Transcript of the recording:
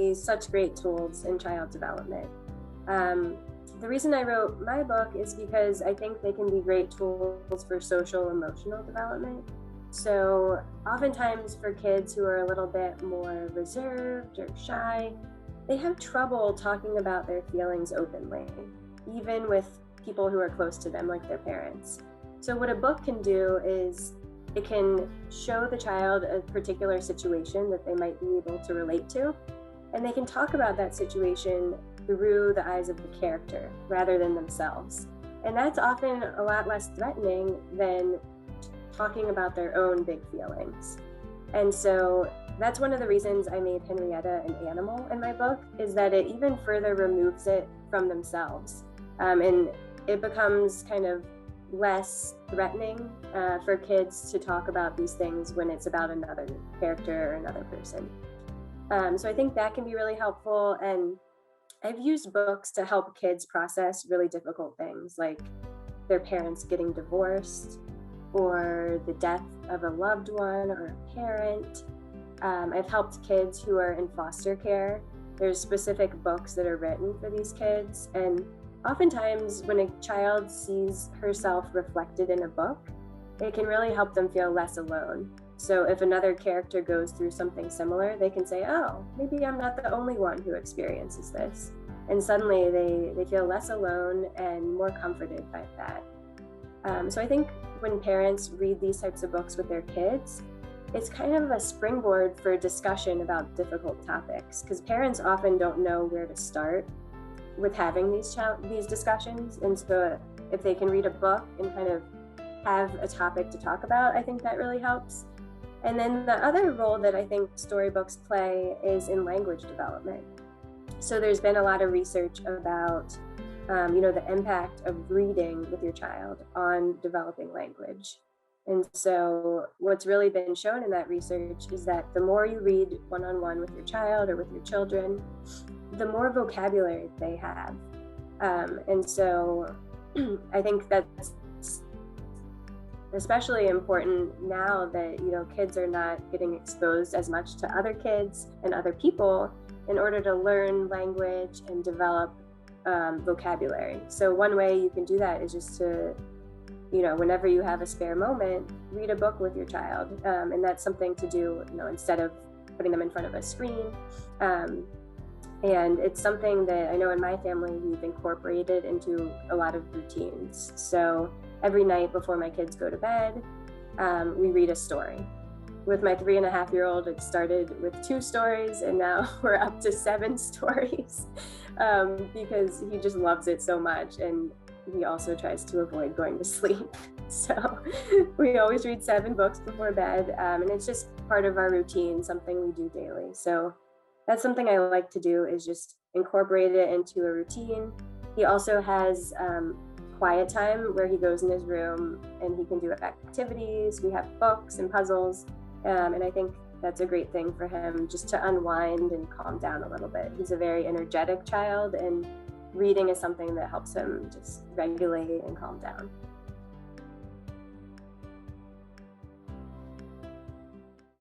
be such great tools in child development. The reason I wrote my book is because I think they can be great tools for social emotional development. So oftentimes for kids who are a little bit more reserved or shy, they have trouble talking about their feelings openly, even with people who are close to them, like their parents. So what a book can do is it can show the child a particular situation that they might be able to relate to, and they can talk about that situation through the eyes of the character rather than themselves. And that's often a lot less threatening than talking about their own big feelings. And so that's one of the reasons I made Henrietta an animal in my book, is that it even further removes it from themselves. And it becomes kind of less threatening for kids to talk about these things when it's about another character or another person. So I think that can be really helpful. And I've used books to help kids process really difficult things, like their parents getting divorced or the death of a loved one or a parent. I've helped kids who are in foster care. There's specific books that are written for these kids. And oftentimes when a child sees herself reflected in a book, it can really help them feel less alone. So if another character goes through something similar, they can say, oh, maybe I'm not the only one who experiences this. And suddenly they feel less alone and more comforted by that. So I think when parents read these types of books with their kids, it's kind of a springboard for discussion about difficult topics, because parents often don't know where to start with having these discussions. And so if they can read a book and kind of have a topic to talk about, I think that really helps. And then the other role that I think storybooks play is in language development. So there's been a lot of research about the impact of reading with your child on developing language. And so what's really been shown in that research is that the more you read one-on-one with your child or with your children, the more vocabulary they have. And so I think that's especially important now that, kids are not getting exposed as much to other kids and other people in order to learn language and develop vocabulary. So one way you can do that is just to, whenever you have a spare moment, read a book with your child. And that's something to do, instead of putting them in front of a screen. And it's something that I know in my family we've incorporated into a lot of routines. So every night before my kids go to bed, we read a story. With my 3.5-year-old, it started with 2 stories, and now we're up to 7 stories because he just loves it so much, and he also tries to avoid going to sleep. So we always read 7 books before bed, and it's just part of our routine, something we do daily. So that's something I like to do, is just incorporate it into a routine. He also has quiet time where he goes in his room and he can do activities. We have books and puzzles. And I think that's a great thing for him, just to unwind and calm down a little bit. He's a very energetic child, and reading is something that helps him just regulate and calm down.